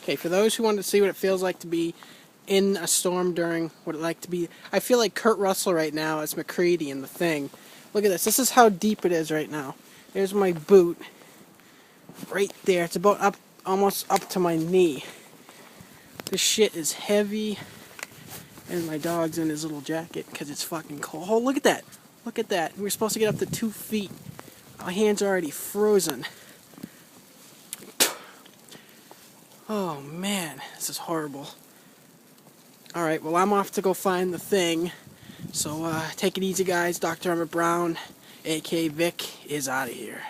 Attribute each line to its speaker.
Speaker 1: Okay, for those who want to see what it feels like to be in a storm during what it like to be, I feel like Kurt Russell right now as McCready in The Thing. Look at this. This is how deep it is right now. There's my boot right there. It's about up, almost up to my knee. This shit is heavy, and my dog's in his little jacket because it's fucking cold. Oh, look at that. Look at that. We're supposed to get up to 2 feet. My hands are already frozen. Oh man, this is horrible. Alright, well I'm off to go find the thing. So take it easy guys. Dr. Emmett Brown, aka Vic, is out of here.